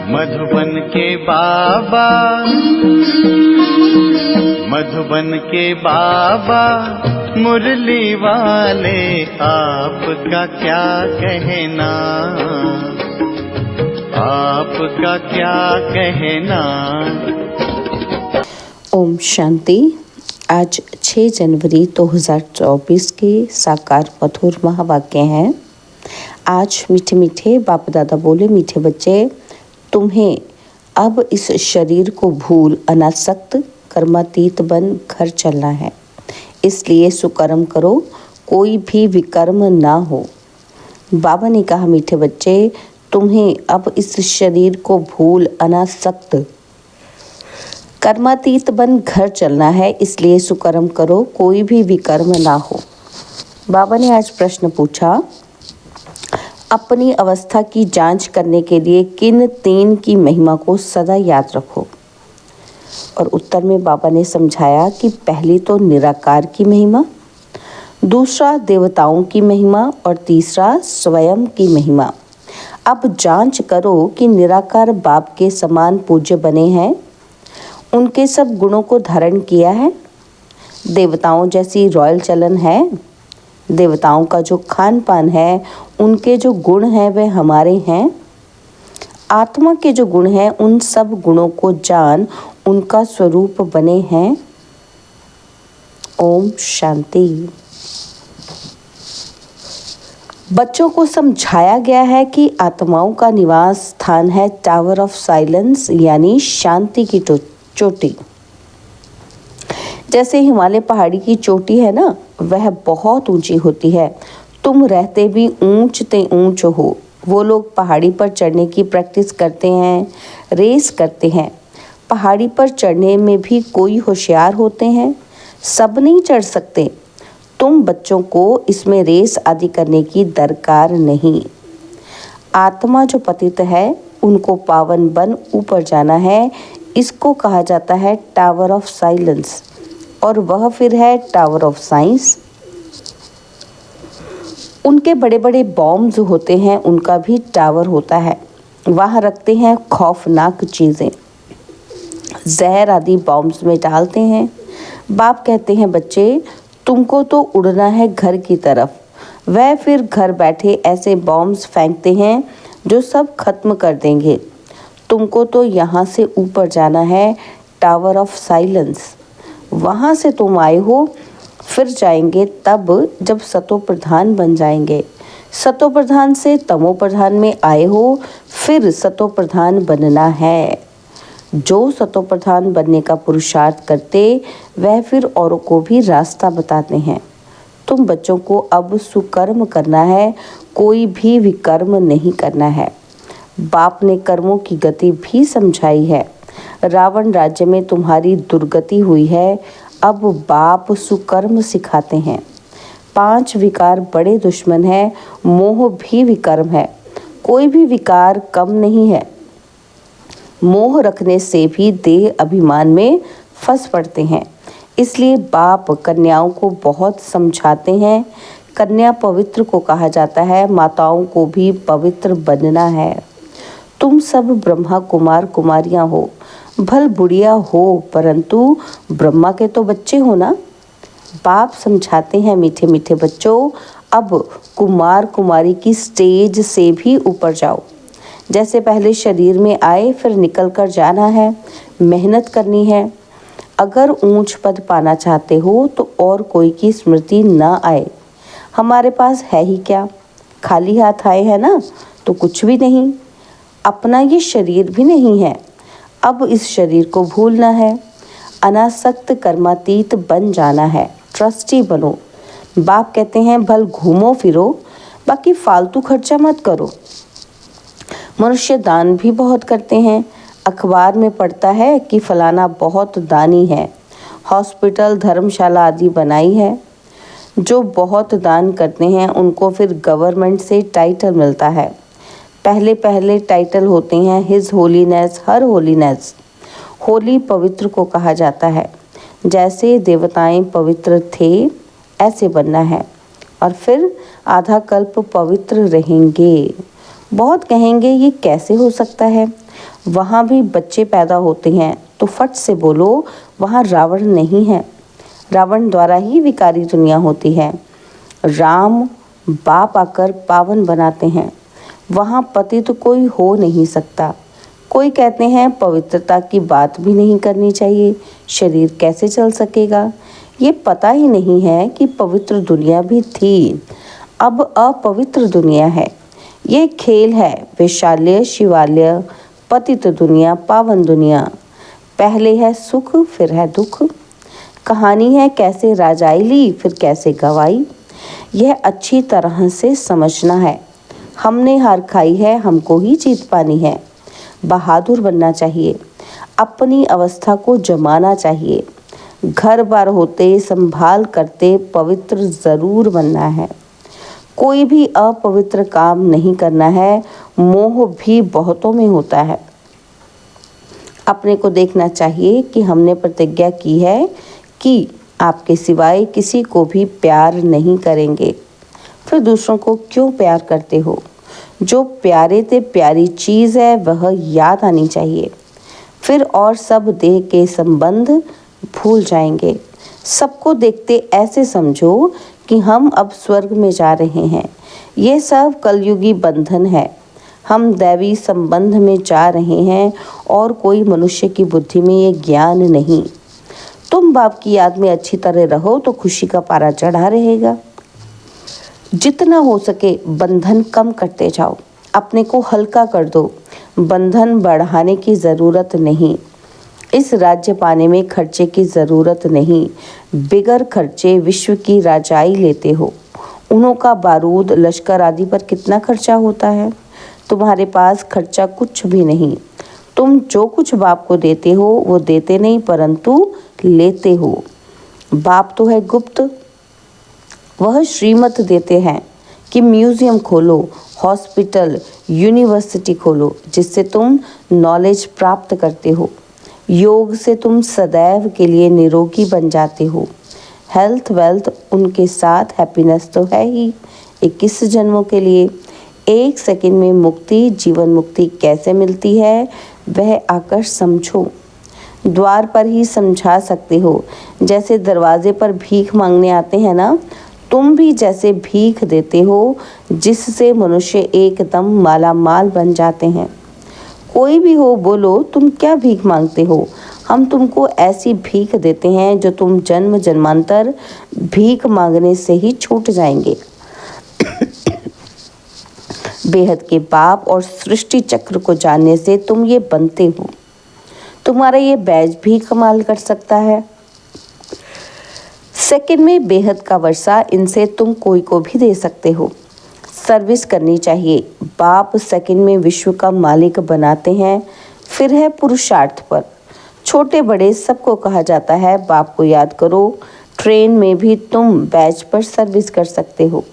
मधुबन के बाबा, मधुबन के बाबा मुरली वाले, आपका क्या कहना, आपका क्या कहना। ओम शांति। आज 6 जनवरी 2024 के साकार मधुर महावाक्य हैं। आज मीठे मीठे बाप दादा बोले, मीठे बच्चे, तुम्हें अब इस शरीर को भूल अनासक्त कर्मातीत बन घर चलना है। इसलिए सुकर्म करो, कोई भी विकर्म ना हो। बाबा ने कहा, मीठे बच्चे, तुम्हें अब इस शरीर को भूल अनासक्त कर्मातीत बन घर चलना है। इसलिए सुकर्म करो, कोई भी विकर्म ना हो। बाबा ने आज प्रश्न पूछा, अपनी अवस्था की जांच करने के लिए किन 3 की महिमा को सदा याद रखो। और उत्तर में बाबा ने समझाया कि पहली तो निराकार की महिमा, दूसरा देवताओं की महिमा और तीसरा स्वयं की महिमा। अब जांच करो कि निराकार बाप के समान पूज्य बने हैं, उनके सब गुणों को धारण किया है, देवताओं जैसी रॉयल चलन है, देवताओं का जो खान पान है, उनके जो गुण हैं वे हमारे हैं, आत्मा के जो गुण हैं उन सब गुणों को जान उनका स्वरूप बने हैं। ओम शांति। बच्चों को समझाया गया है कि आत्माओं का निवास स्थान है टावर ऑफ साइलेंस, यानी शांति की चोटी। जैसे हिमालय पहाड़ी की चोटी है ना, वह बहुत ऊंची होती है। तुम रहते भी ऊंच ते ऊंच हो। वो लोग पहाड़ी पर चढ़ने की प्रैक्टिस करते हैं, रेस करते हैं। पहाड़ी पर चढ़ने में भी कोई होशियार होते हैं, सब नहीं चढ़ सकते। तुम बच्चों को इसमें रेस आदि करने की दरकार नहीं। आत्मा जो पतित है, उनको पावन बन ऊपर जाना है। इसको कहा जाता है टावर ऑफ साइलेंस, और वह फिर है टावर ऑफ साइंस। उनके बड़े बड़े बॉम्ब्स होते हैं, उनका भी टावर होता है। वहाँ रखते हैं खौफनाक चीज़ें, जहर आदि बॉम्ब्स में डालते हैं। बाप कहते हैं, बच्चे, तुमको तो उड़ना है घर की तरफ। वह फिर घर बैठे ऐसे बॉम्ब्स फेंकते हैं जो सब खत्म कर देंगे। तुमको तो यहाँ से ऊपर जाना है टावर ऑफ साइलेंस। वहाँ से तुम आए हो, फिर जाएंगे तब जब सतो प्रधान बन जाएंगे। सतो प्रधान से तमो प्रधान में आए हो, फिर सतो प्रधान बनना है। जो सतो प्रधान बनने का पुरुषार्थ करते, वह फिर औरों को भी रास्ता बताते हैं। तुम बच्चों को अब सुकर्म करना है, कोई भी विकर्म नहीं करना है। बाप ने कर्मों की गति भी समझाई है। रावण राज्य में तुम्हारी दुर्गति हुई है, अब बाप सुकर्म सिखाते हैं। 5 विकार बड़े दुश्मन हैं, मोह भी विकर्म है। कोई भी विकार कम नहीं है। मोह रखने से भी देह अभिमान में फंस पड़ते हैं। इसलिए बाप कन्याओं को बहुत समझाते हैं। कन्या पवित्र को कहा जाता है, माताओं को भी पवित्र बनना है। तुम सब ब्रह्मा कुमार कुमारियां हो, भल बुढ़िया हो, परंतु ब्रह्मा के तो बच्चे हो ना। बाप समझाते हैं, मीठे मीठे बच्चों, अब कुमार कुमारी की स्टेज से भी ऊपर जाओ। जैसे पहले शरीर में आए, फिर निकल कर जाना है, मेहनत करनी है। अगर ऊंच पद पाना चाहते हो तो और कोई की स्मृति ना आए। हमारे पास है ही क्या, खाली हाथ आए हैं ना, तो कुछ भी नहीं। अपना ये शरीर भी नहीं है। अब इस शरीर को भूलना है, अनासक्त कर्मातीत बन जाना है, ट्रस्टी बनो। बाप कहते हैं, भल घूमो फिरो, बाकी फालतू खर्चा मत करो। मनुष्य दान भी बहुत करते हैं। अखबार में पढ़ता है कि फलाना बहुत दानी है, हॉस्पिटल धर्मशाला आदि बनाई है। जो बहुत दान करते हैं उनको फिर गवर्नमेंट से टाइटल मिलता है। पहले पहले टाइटल होते हैं हिज होलीनेस, हर होलीनेस। होली पवित्र को कहा जाता है। जैसे देवताएं पवित्र थे, ऐसे बनना है, और फिर आधा कल्प पवित्र रहेंगे। बहुत कहेंगे ये कैसे हो सकता है, वहाँ भी बच्चे पैदा होते हैं। तो फट से बोलो वहाँ रावण नहीं है। रावण द्वारा ही विकारी दुनिया होती है। राम बाप आकर पावन बनाते हैं। वहाँ पति तो कोई हो नहीं सकता। कोई कहते हैं पवित्रता की बात भी नहीं करनी चाहिए, शरीर कैसे चल सकेगा। ये पता ही नहीं है कि पवित्र दुनिया भी थी, अब अपवित्र दुनिया है। ये खेल है वैशाल्य शिवालय, पतित दुनिया पावन दुनिया। पहले है सुख फिर है दुख। कहानी है कैसे राजाई ली फिर कैसे गवाई। यह अच्छी तरह से समझना है। हमने हार खाई है, हमको ही जीत पानी है। बहादुर बनना चाहिए, अपनी अवस्था को जमाना चाहिए। घर बार होते संभाल करते पवित्र ज़रूर बनना है। कोई भी अपवित्र काम नहीं करना है। मोह भी बहुतों में होता है। अपने को देखना चाहिए कि हमने प्रतिज्ञा की है कि आपके सिवाय किसी को भी प्यार नहीं करेंगे। फिर दूसरों को क्यों प्यार करते हो। जो प्यारे ते प्यारी चीज़ है वह याद आनी चाहिए। फिर और सब देह के संबंध भूल जाएंगे। सबको देखते ऐसे समझो कि हम अब स्वर्ग में जा रहे हैं। ये सब कलयुगी बंधन है। हम दैवी संबंध में जा रहे हैं और कोई मनुष्य की बुद्धि में ये ज्ञान नहीं। तुम बाप की याद में अच्छी तरह रहो तो खुशी का पारा चढ़ा रहेगा। जितना हो सके बंधन कम करते जाओ, अपने को हल्का कर दो। बंधन बढ़ाने की ज़रूरत नहीं। इस राज्य पाने में खर्चे की ज़रूरत नहीं। बिगर खर्चे विश्व की राजाई लेते हो। उन्हों का बारूद लश्कर आदि पर कितना खर्चा होता है। तुम्हारे पास खर्चा कुछ भी नहीं। तुम जो कुछ बाप को देते हो वो देते नहीं परंतु लेते हो। बाप तो है गुप्त, वह श्रीमत देते हैं कि म्यूज़ियम खोलो, हॉस्पिटल, यूनिवर्सिटी खोलो, जिससे तुम नॉलेज प्राप्त करते हो। योग से तुम सदैव के लिए निरोगी बन जाते हो। हेल्थ वेल्थ उनके साथ हैप्पीनेस तो है ही 21 जन्मों के लिए। 1 सेकंड में मुक्ति, जीवन मुक्ति कैसे मिलती है वह आकर समझो। द्वार पर ही समझा सकते हो। जैसे दरवाजे पर भीख मांगने आते हैं ना, तुम भी जैसे भीख देते हो जिससे मनुष्य एकदम माला माल बन जाते हैं। कोई भी हो बोलो तुम क्या भीख मांगते हो। हम तुमको ऐसी भीख देते हैं जो तुम जन्म जन्मांतर भीख मांगने से ही छूट जाएंगे। बेहद के बाप और सृष्टि चक्र को जानने से तुम ये बनते हो। तुम्हारा ये बैज भी कमाल कर सकता है। सेकंड में बेहद का वर्षा, इनसे तुम कोई को भी दे सकते हो। सर्विस करनी चाहिए। बाप सेकंड में विश्व का मालिक बनाते हैं। फिर है पुरुषार्थ पर। छोटे बड़े सबको कहा जाता है बाप को याद करो। ट्रेन में भी तुम बैज पर सर्विस कर सकते हो।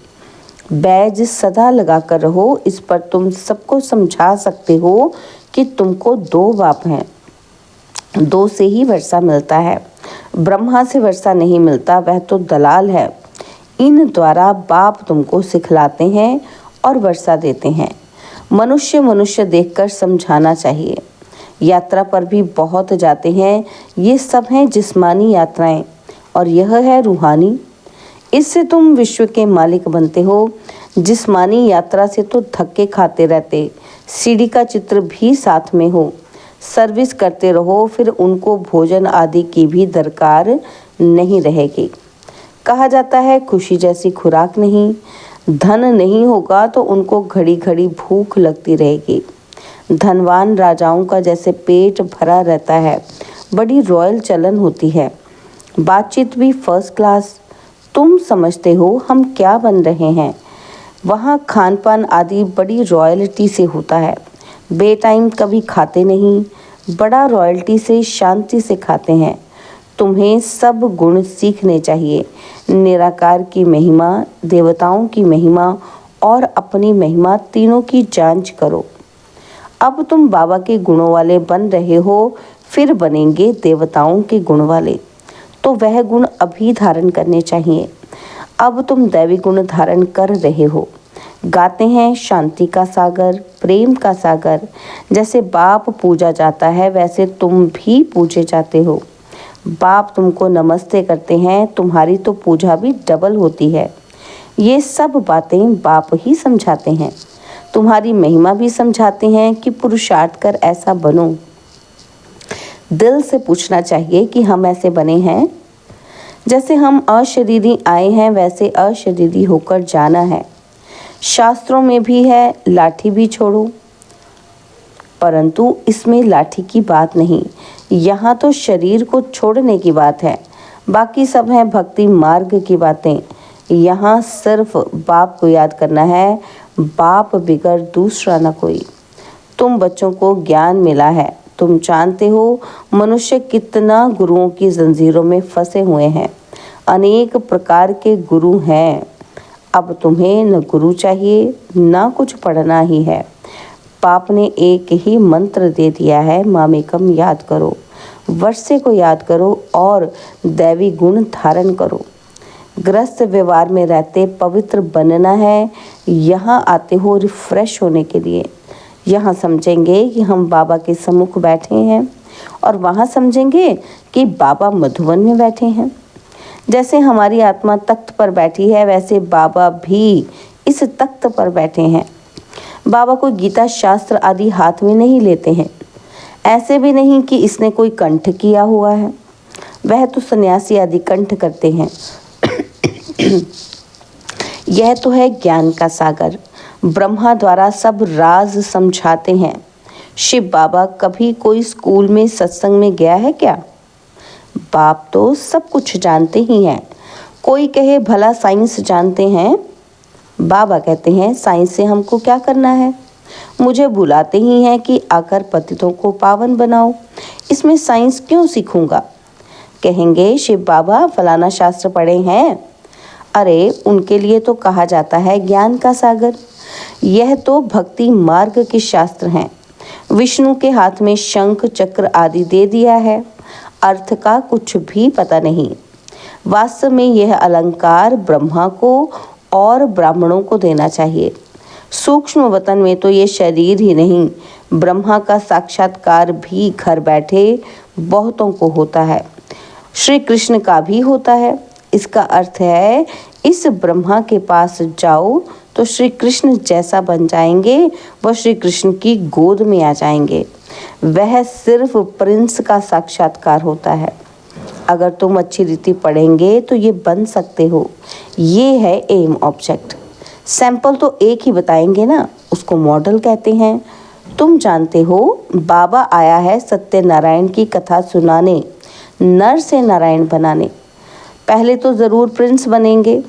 बैज सदा लगा कर रहो। इस पर तुम सबको समझा सकते हो कि तुमको 2 बाप हैं। 2 से ही वर्षा मिलता है। ब्रह्मा से वर्षा नहीं मिलता, वह तो दलाल है। इन द्वारा बाप तुमको सिखलाते हैं और वर्षा देते हैं। मनुष्य मनुष्य देखकर समझाना चाहिए। यात्रा पर भी बहुत जाते हैं। ये सब हैं जिस्मानी यात्राएं और यह है रूहानी। इससे तुम विश्व के मालिक बनते हो। जिस्मानी यात्रा से तो धक्के खाते रहते। सीढ़ी का चित्र भी साथ में हो। सर्विस करते रहो, फिर उनको भोजन आदि की भी दरकार नहीं रहेगी। कहा जाता है खुशी जैसी खुराक नहीं। धन नहीं होगा तो उनको घड़ी घड़ी भूख लगती रहेगी। धनवान राजाओं का जैसे पेट भरा रहता है, बड़ी रॉयल चलन होती है। बातचीत भी फर्स्ट क्लास। तुम समझते हो हम क्या बन रहे हैं। वहाँ खान पान आदि बड़ी रॉयल्टी से होता है। बेटाइम कभी खाते नहीं, बड़ा रॉयल्टी से शांति से खाते हैं। तुम्हें सब गुण सीखने चाहिए। निराकार की महिमा, देवताओं की महिमा और अपनी महिमा, तीनों की जांच करो। अब तुम बाबा के गुणों वाले बन रहे हो, फिर बनेंगे देवताओं के गुण वाले। तो वह गुण अभी धारण करने चाहिए। अब तुम दैवी गुण धारण कर रहे हो। गाते हैं शांति का सागर, प्रेम का सागर। जैसे बाप पूजा जाता है वैसे तुम भी पूजे जाते हो। बाप तुमको नमस्ते करते हैं, तुम्हारी तो पूजा भी डबल होती है। ये सब बातें बाप ही समझाते हैं। तुम्हारी महिमा भी समझाते हैं कि पुरुषार्थ कर ऐसा बनो। दिल से पूछना चाहिए कि हम ऐसे बने हैं। जैसे हम अशरीरी आए हैं वैसे अशरीरी होकर जाना है। शास्त्रों में भी है लाठी भी छोड़ो, परंतु इसमें लाठी की बात नहीं, यहाँ तो शरीर को छोड़ने की बात है। बाकी सब है भक्ति मार्ग की बातें। यहाँ सिर्फ बाप को याद करना है, बाप बिगर दूसरा न कोई। तुम बच्चों को ज्ञान मिला है, तुम जानते हो मनुष्य कितना गुरुओं की जंजीरों में फंसे हुए हैं। अनेक प्रकार के गुरु हैं। अब तुम्हें न गुरु चाहिए न कुछ पढ़ना ही है। बाप ने एक ही मंत्र दे दिया है, मामेकम याद करो, वर्षे को याद करो और दैवी गुण धारण करो। ग्रस्त व्यवहार में रहते पवित्र बनना है। यहाँ आते हो रिफ्रेश होने के लिए। यहाँ समझेंगे कि हम बाबा के सम्मुख बैठे हैं और वहाँ समझेंगे कि बाबा मधुबन में बैठे हैं। जैसे हमारी आत्मा तख्त पर बैठी है वैसे बाबा भी इस तख्त पर बैठे हैं। बाबा कोई गीता शास्त्र आदि हाथ में नहीं लेते हैं। ऐसे भी नहीं कि इसने कोई कंठ किया हुआ है, वह तो सन्यासी आदि कंठ करते हैं। यह तो है ज्ञान का सागर। ब्रह्मा द्वारा सब राज समझाते हैं। शिव बाबा कभी कोई स्कूल में सत्संग में गया है क्या? बाप तो सब कुछ जानते ही हैं। कोई कहे भला साइंस जानते हैं, बाबा कहते हैं साइंस से हमको क्या करना है। मुझे बुलाते ही हैं कि आकर पतितों को पावन बनाओ, इसमें साइंस क्यों सीखूंगा। कहेंगे शिव बाबा फलाना शास्त्र पढ़े हैं। अरे उनके लिए तो कहा जाता है ज्ञान का सागर। यह तो भक्ति मार्ग के शास्त्र हैं। विष्णु के हाथ में शंख चक्र आदि दे दिया है, अर्थ का कुछ भी पता नहीं। वास्तव में यह अलंकार ब्रह्मा को और ब्राह्मणों को देना चाहिए। सूक्ष्म वतन में तो ये शरीर ही नहीं, ब्रह्मा का साक्षात्कार भी घर बैठे बहुतों को होता है। श्री कृष्ण का भी होता है। इसका अर्थ है इस ब्रह्मा के पास जाओ तो श्री कृष्ण जैसा बन जाएंगे, वह श्री कृष्ण की गोद में आ जाएंगे। वह सिर्फ प्रिंस का साक्षात्कार होता है। अगर तुम अच्छी रीति पढ़ेंगे तो ये बन सकते हो। ये है एम ऑब्जेक्ट। सैंपल तो एक ही बताएंगे ना, उसको मॉडल कहते हैं। तुम जानते हो बाबा आया है सत्यनारायण की कथा सुनाने, नर से नारायण बनाने। पहले तो ज़रूर प्रिंस बनेंगे।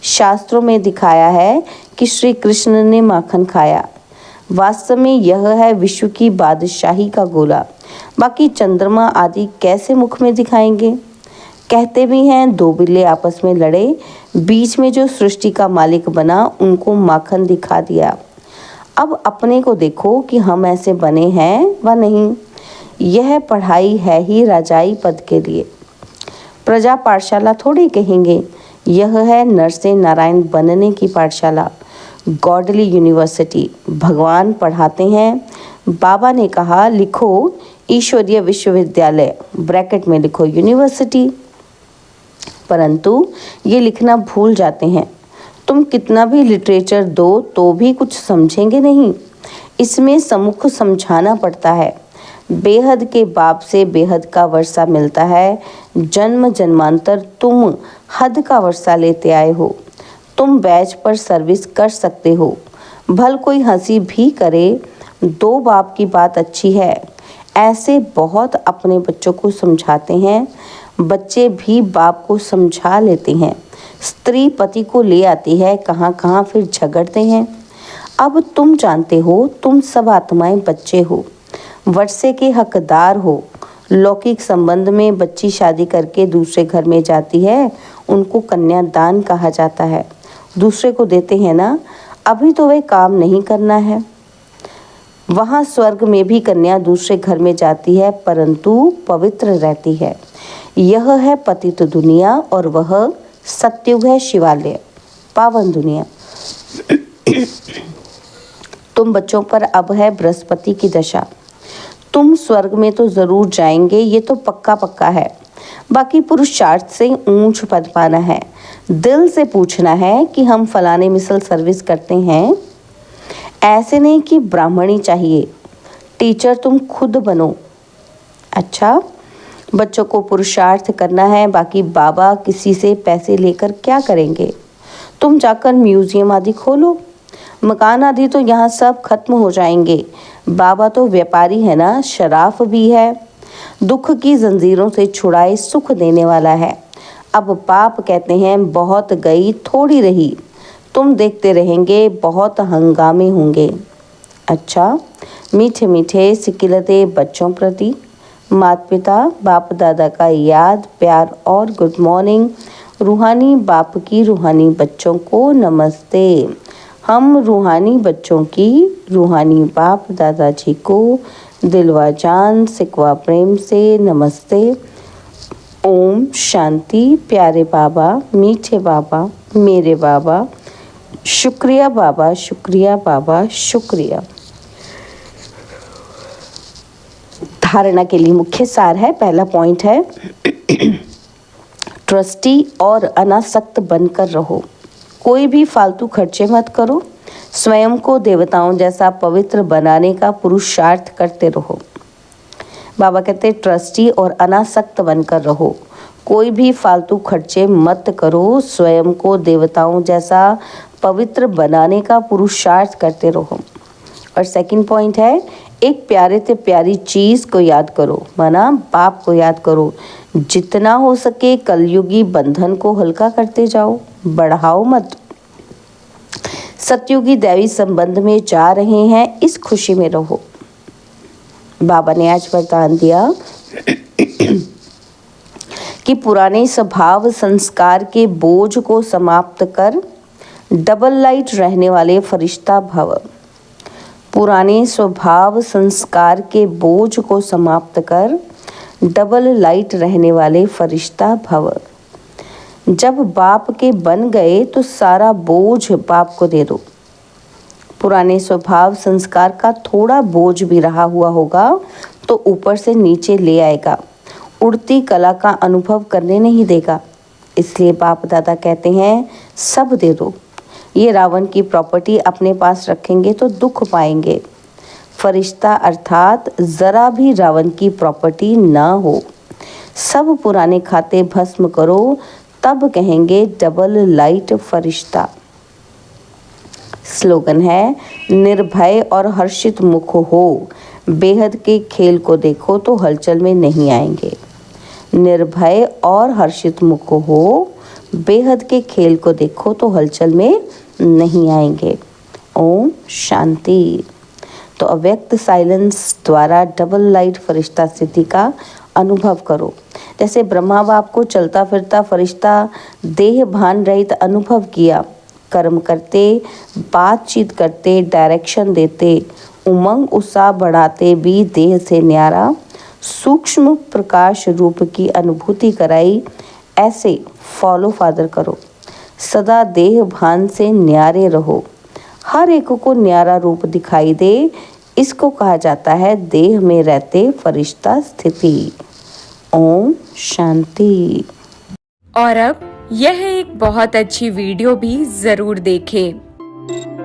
शास्त्रों में दिखाया है कि श्री कृष्ण ने माखन खाया। वास्तव में यह है विश्व की बादशाही का गोला। बाकी चंद्रमा आदि कैसे मुख में दिखाएंगे। कहते भी हैं दो बिल्ले आपस में लड़े, बीच में जो सृष्टि का मालिक बना उनको माखन दिखा दिया। अब अपने को देखो कि हम ऐसे बने हैं व नहीं। यह पढ़ाई है ही राजाई पद के लिए। प्रजा पाठशाला थोड़ी कहेंगे, यह है नर से नारायण बनने की पाठशाला, गॉडली यूनिवर्सिटी। भगवान पढ़ाते हैं। बाबा ने कहा लिखो ईश्वरीय विश्वविद्यालय, ब्रैकेट में लिखो यूनिवर्सिटी, परंतु ये लिखना भूल जाते हैं। तुम कितना भी लिटरेचर दो तो भी कुछ समझेंगे नहीं। इसमें सम्मुख समझाना पड़ता है। बेहद के बाप से बेहद का वर्षा मिलता है। जन्म जन्मांतर तुम हद का वर्षा लेते आए हो। तुम बैच पर सर्विस कर सकते हो। भल कोई हंसी भी करे, दो बाप की बात अच्छी है। ऐसे बहुत अपने बच्चों को समझाते हैं। बच्चे भी बाप को समझा लेते हैं। स्त्री पति को ले आती है, कहाँ कहाँ फिर झगड़ते हैं। अब तुम जानते हो तुम सब आत्माएं बच्चे हो, वर्षे के हकदार हो। लौकिक संबंध में बच्ची शादी करके दूसरे घर में जाती है, उनको कन्यादान कहा जाता है। दूसरे को देते हैं ना, अभी तो वे काम नहीं करना है। वहाँ स्वर्ग में भी कन्या दूसरे घर में जाती है परंतु पवित्र रहती है। यह है पतित दुनिया और वह सत्युग है शिवालय, पावन दुनिया। तुम बच्चों पर अब है बृहस्पति की दशा। तुम स्वर्ग में तो जरूर जाएंगे, ये तो पक्का पक्का है। बाकी पुरुषार्थ से ऊंच पद पाना है। दिल से पूछना है कि हम फलाने मिसल सर्विस करते हैं, ऐसे नहीं कि ब्राह्मणी चाहिए। टीचर तुम खुद बनो। अच्छा, बच्चों को पुरुषार्थ करना है, बाकी बाबा किसी से पैसे लेकर क्या करेंगे? तुम जाकर म्यूजियम आदि खोलो। मकान आदि तो यहाँ सब खत्म हो जाएंगे। बाबा तो व्यापारी है ना, शराफ भी है। दुख की जंजीरों से छुड़ाए सुख देने वाला है। अब पाप कहते हैं बहुत गई थोड़ी रही। तुम देखते रहेंगे बहुत हंगामे होंगे। अच्छा, मीठे मीठे सिकिलते बच्चों प्रति माता पिता बाप दादा का याद प्यार और गुड मॉर्निंग। रूहानी बाप की रूहानी बच्चों को नमस्ते। हम रूहानी बच्चों की रूहानी बाप दादाजी को दिलवा जान सिकवा प्रेम से नमस्ते। ओम शांति। प्यारे बाबा, मीठे बाबा, मेरे बाबा, शुक्रिया बाबा, शुक्रिया बाबा, शुक्रिया। धारणा के लिए मुख्य सार है। पहला पॉइंट है ट्रस्टी और अनासक्त बनकर रहो। कोई भी फालतू खर्चे मत करो। स्वयं को देवताओं जैसा पवित्र बनाने का पुरुषार्थ करते रहो। बाबा कहते हैं ट्रस्टी और अनासक्त बनकर रहो। कोई भी फालतू खर्चे मत करो। स्वयं को देवताओं जैसा पवित्र बनाने का पुरुषार्थ करते रहो। और सेकंड पॉइंट है एक प्यारे से प्यारी चीज़ को याद करो, माना बाप को याद करो। जितना हो सके कलयुगी बंधन को हल्का करते जाओ, बढ़ाओ मत। सतयुगी दैवी संबंध में जा रहे हैं, इस खुशी में रहो। बाबा ने आज वरदान दिया कि पुराने स्वभाव संस्कार के बोझ को समाप्त कर डबल लाइट रहने वाले फरिश्ता भव। पुराने स्वभाव संस्कार के बोझ को समाप्त कर डबल लाइट रहने वाले फरिश्ता भव। जब बाप के बन गए तो सारा बोझ बाप को दे दो। पुराने स्वभाव संस्कार का थोड़ा बोझ भी रहा हुआ होगा तो ऊपर से नीचे ले आएगा, उड़ती कला का अनुभव करने नहीं देगा। इसलिए बाप दादा कहते हैं सब दे दो। ये रावण की प्रॉपर्टी अपने पास रखेंगे तो दुख पाएंगे। फरिश्ता अर्थात जरा भी रावण की प्रॉपर्टी ना हो। सब पुराने खाते भस्म करो, तब कहेंगे डबल लाइट फरिश्ता। स्लोगन है निर्भय और हर्षित मुख हो। बेहद के खेल को देखो तो हलचल में नहीं आएंगे। निर्भय और हर्षित मुख हो, बेहद के खेल को देखो तो हलचल में नहीं आएंगे। ओम शांति। तो अव्यक्त साइलेंस द्वारा डबल लाइट फरिश्ता स्थिति का अनुभव करो। जैसे ब्रह्मा बाप को चलता फिरता फरिश्ता देह भान रहित अनुभव किया। कर्म करते, बातचीत करते, डायरेक्शन देते, उमंग उत्साह बढ़ाते भी देह से न्यारा सूक्ष्म प्रकाश रूप की अनुभूति कराई। ऐसे फॉलो फादर करो। सदा देह भान से न्यारे रहो। हर एक को न्यारा रूप दिखाई दे। इसको कहा जाता है देह में रहते फरिश्ता स्थिति। ओम शांति। और अब यह एक बहुत अच्छी वीडियो भी जरूर देखें।